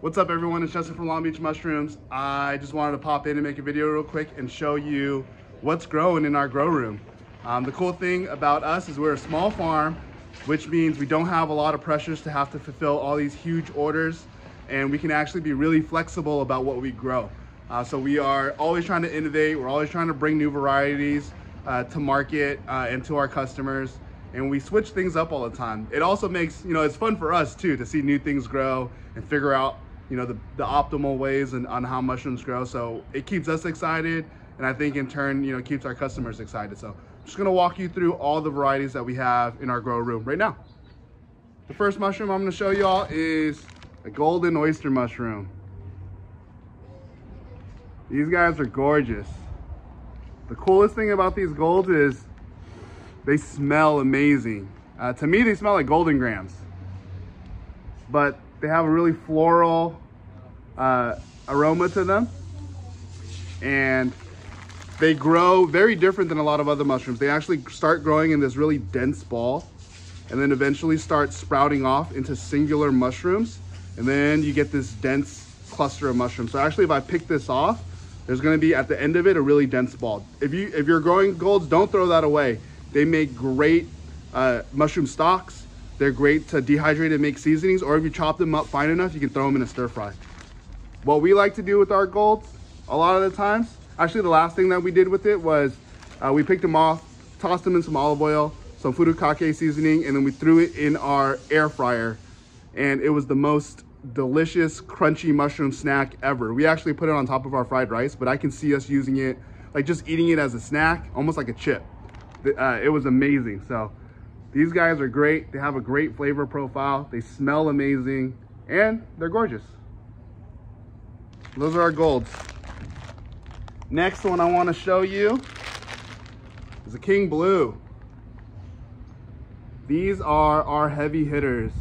What's up everyone, it's Justin from Long Beach Mushrooms. I just wanted to pop in and make a video real quick and show you what's growing in our grow room. The cool thing about us is we're a small farm, which means we don't have a lot of pressures to have to fulfill all these huge orders, and we can actually be really flexible about what we grow. So we are always trying to innovate, we're always trying to bring new varieties to market and to our customers, and we switch things up all the time. It also makes, it's fun for us too to see new things grow and figure out the optimal ways and on how mushrooms grow. So it keeps us excited, and I think in turn, keeps our customers excited. So I'm just gonna walk you through all the varieties that we have in our grow room right now. The first mushroom I'm gonna show y'all is a golden oyster mushroom. These guys are gorgeous. The coolest thing about these golds is they smell amazing. To me, they smell like golden grams, but they have a really floral aroma to them, and they grow very different than a lot of other mushrooms. They actually start growing in this really dense ball and then eventually start sprouting off into singular mushrooms, and then you get this dense cluster of mushrooms. So actually, if I pick this off, there's going to be at the end of it a really dense ball. If you're growing golds, don't throw that away. They make great mushroom stocks. They're great to dehydrate and make seasonings, or if you chop them up fine enough, you can throw them in a stir fry. What we like to do with our golds, a lot of the times, actually the last thing that we did with it was we picked them off, tossed them in some olive oil, some furikake seasoning, and then we threw it in our air fryer. And it was the most delicious, crunchy mushroom snack ever. We actually put it on top of our fried rice, but I can see us using it, like just eating it as a snack, almost like a chip. It was amazing. So these guys are great. They have a great flavor profile. They smell amazing, and they're gorgeous. Those are our golds. Next one I want to show you is a King Blue. These are our heavy hitters.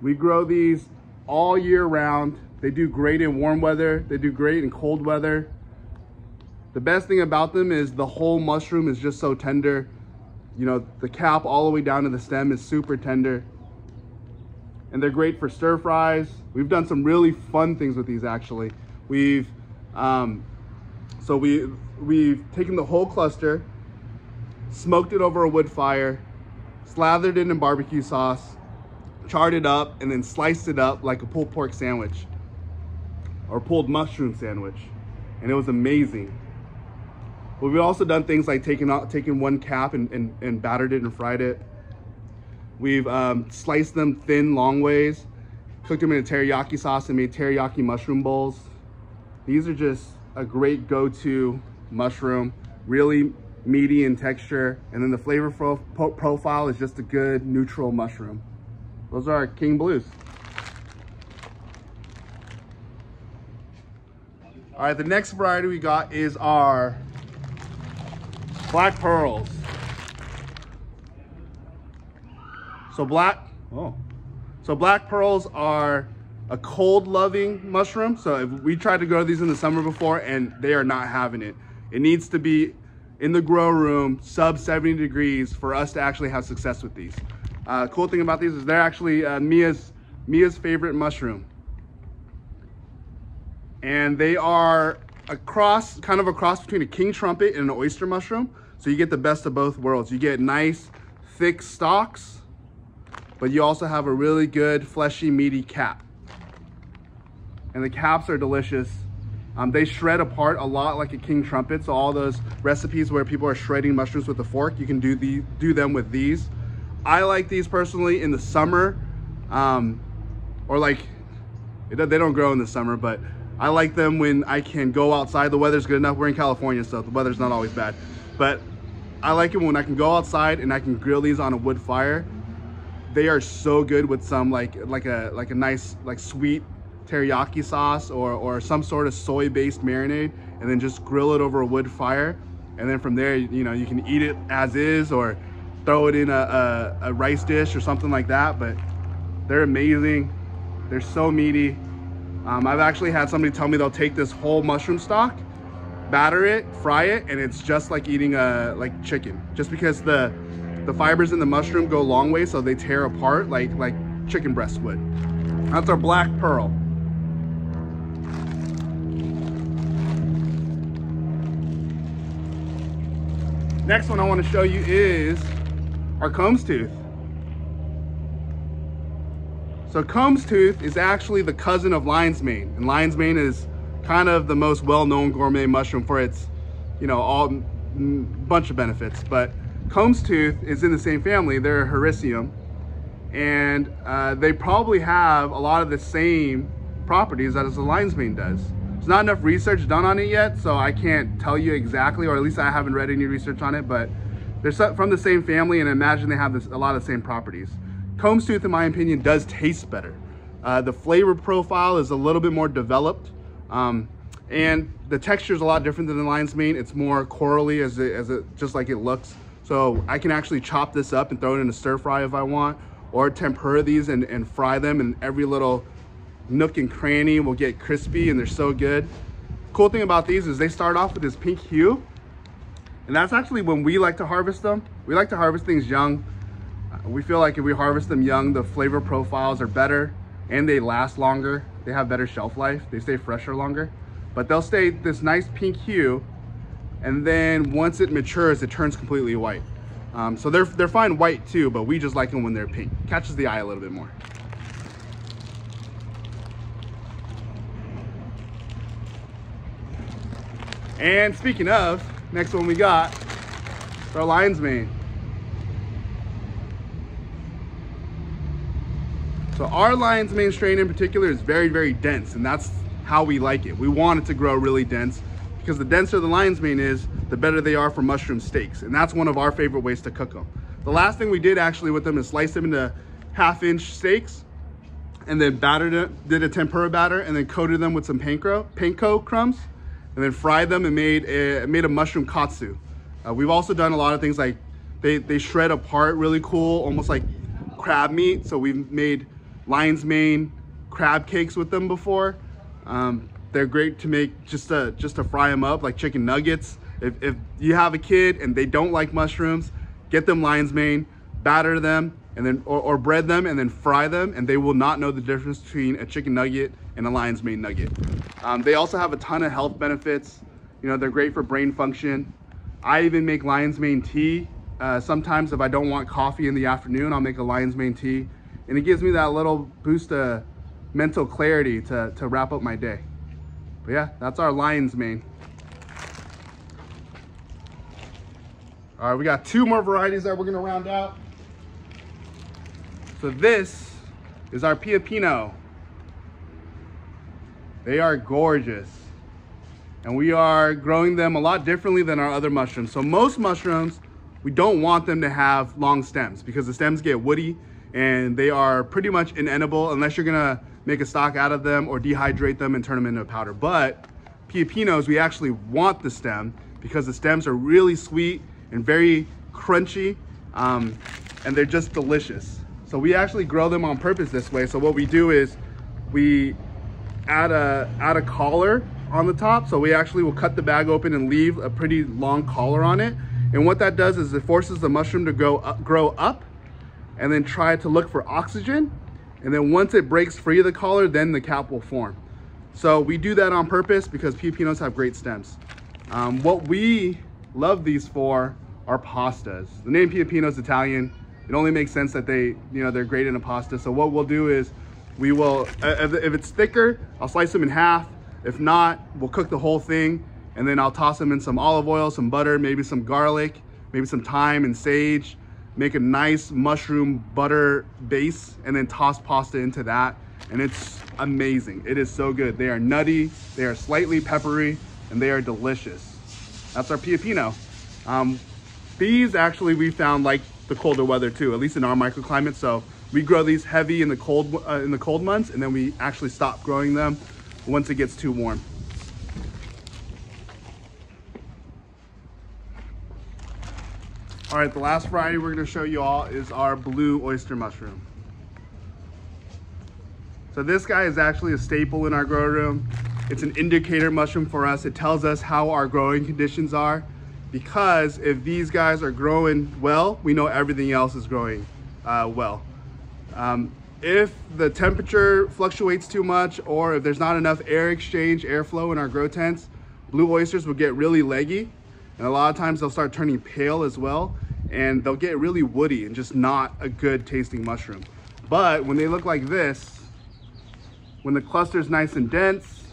We grow these all year round. They do great in warm weather. They do great in cold weather. The best thing about them is the whole mushroom is just so tender. The cap all the way down to the stem is super tender. And they're great for stir fries. We've done some really fun things with these actually. We've taken the whole cluster, smoked it over a wood fire, slathered it in barbecue sauce, charred it up, and then sliced it up like a pulled pork sandwich or pulled mushroom sandwich. And it was amazing. But we've also done things like taking one cap and battered it and fried it. We've sliced them thin, long ways, cooked them in a teriyaki sauce and made teriyaki mushroom bowls. These are just a great go-to mushroom, really meaty in texture, and then the flavor profile is just a good neutral mushroom. Those are our King Blues. All right, the next variety we got is our Black Pearls. So black pearls are a cold loving mushroom. So if we tried to grow these in the summer before, and they are not having it. It needs to be in the grow room sub 70 degrees for us to actually have success with these. Cool thing about these is they're actually Mia's favorite mushroom. And they are kind of a cross between a king trumpet and an oyster mushroom. So you get the best of both worlds. You get nice, thick stalks, but you also have a really good, fleshy, meaty cap. And the caps are delicious. They shred apart a lot like a king trumpet. So all those recipes where people are shredding mushrooms with a fork, you can do them with these. I like these personally in the summer, or like, they don't grow in the summer, but I like them when I can go outside. The weather's good enough. We're in California, so the weather's not always bad. But I like it when I can go outside and I can grill these on a wood fire. They are so good with some like a nice sweet teriyaki sauce or some sort of soy-based marinade, and then just grill it over a wood fire. And then from there, you can eat it as is or throw it in a rice dish or something like that. But they're amazing. They're so meaty. I've actually had somebody tell me they'll take this whole mushroom stock, batter it, fry it, and it's just like eating like chicken, just because the fibers in the mushroom go a long way, so they tear apart like chicken breast would. That's our Black Pearl. Next one I want to show you is our combs tooth. So combs tooth is actually the cousin of lion's mane, and lion's mane is kind of the most well-known gourmet mushroom for its, you know, all bunch of benefits. But combs tooth is in the same family. They're a hericium, and they probably have a lot of the same properties as the lion's mane does. There's not enough research done on it yet, so I can't tell you exactly, or at least I haven't read any research on it, but they're from the same family, and I imagine they have a lot of the same properties. Combs tooth, in my opinion, does taste better. The flavor profile is a little bit more developed, and the texture is a lot different than the lion's mane. It's more corally as it just like it looks. So I can actually chop this up and throw it in a stir fry if I want, or tempura these and fry them, and every little nook and cranny will get crispy, and they're so good. Cool thing about these is they start off with this pink hue, and that's actually when we like to harvest them. We like to harvest things young. We feel like if we harvest them young, the flavor profiles are better and they last longer. They have better shelf life. They stay fresher longer, but they'll stay this nice pink hue, and then once it matures, it turns completely white. So they're fine white too, but we just like them when they're pink. Catches the eye a little bit more. And speaking of, next one we got our lion's mane. So our lion's mane strain in particular is very, very dense, and that's how we like it. We want it to grow really dense, because the denser the lion's mane is, the better they are for mushroom steaks, and that's one of our favorite ways to cook them. The last thing we did actually with them is slice them into 1/2-inch steaks, and then did a tempura batter, and then coated them with some panko crumbs, and then fried them and made a mushroom katsu. We've also done a lot of things like they shred apart really cool, almost like crab meat. So we've made lion's mane crab cakes with them before. They're great to make just to fry them up like chicken nuggets. If you have a kid and they don't like mushrooms, get them lion's mane, batter them, and then or bread them and then fry them, and they will not know the difference between a chicken nugget and a lion's mane nugget. They also have a ton of health benefits. You know, they're great for brain function. I even make lion's mane tea. Sometimes if I don't want coffee in the afternoon, I'll make a lion's mane tea, and it gives me that little boost of mental clarity to wrap up my day. But yeah, that's our lion's mane. All right, we got 2 more varieties that we're gonna round out. So this is our Pio Pino. They are gorgeous, and we are growing them a lot differently than our other mushrooms. So most mushrooms, we don't want them to have long stems because the stems get woody and they are pretty much inedible unless you're gonna make a stock out of them or dehydrate them and turn them into a powder. But Pio Pinos, we actually want the stem because the stems are really sweet and very crunchy, and they're just delicious. So we actually grow them on purpose this way. So what we do is we add a collar on the top. So we actually will cut the bag open and leave a pretty long collar on it. And what that does is it forces the mushroom to grow up and then try to look for oxygen. And then once it breaks free of the collar, then the cap will form. So we do that on purpose because Pio Pinos have great stems. What we love these for are pastas. The name Pio Pino is Italian. It only makes sense that they're great in a pasta. So what we'll do is we will, if it's thicker, I'll slice them in half. If not, we'll cook the whole thing, and then I'll toss them in some olive oil, some butter, maybe some garlic, maybe some thyme and sage, make a nice mushroom butter base, and then toss pasta into that. And it's amazing. It is so good. They are nutty, they are slightly peppery, and they are delicious. That's our Pio Pino. These actually we found like the colder weather too, at least in our microclimate. So we grow these heavy in the cold months, and then we actually stop growing them once it gets too warm. All right, the last variety we're gonna show you all is our blue oyster mushroom. So this guy is actually a staple in our grow room. It's an indicator mushroom for us. It tells us how our growing conditions are, because if these guys are growing well, we know everything else is growing well. If the temperature fluctuates too much, or if there's not enough air exchange, airflow in our grow tents, blue oysters will get really leggy, And a lot of times they'll start turning pale as well, and they'll get really woody and just not a good tasting mushroom. But when they look like this, when the cluster's nice and dense,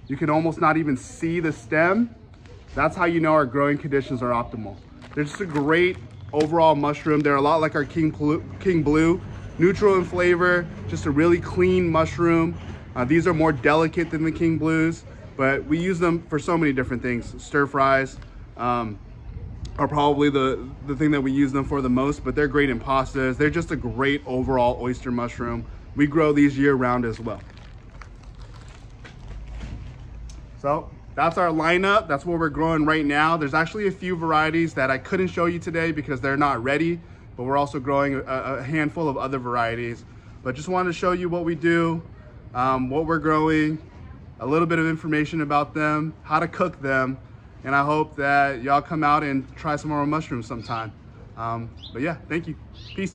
you can almost not even see the stem. That's how you know our growing conditions are optimal. They're just a great overall mushroom. They're a lot like our King Blue, neutral in flavor, just a really clean mushroom. These are more delicate than the King Blues, but we use them for so many different things. Stir fries are probably the thing that we use them for the most, but they're great in pastas. They're just a great overall oyster mushroom. We grow these year round as well. So that's our lineup. That's what we're growing right now. There's actually a few varieties that I couldn't show you today because they're not ready, but we're also growing a handful of other varieties. But just wanted to show you what we do, what we're growing, a little bit of information about them, how to cook them, and I hope that y'all come out and try some of our mushrooms sometime. But yeah, thank you. Peace.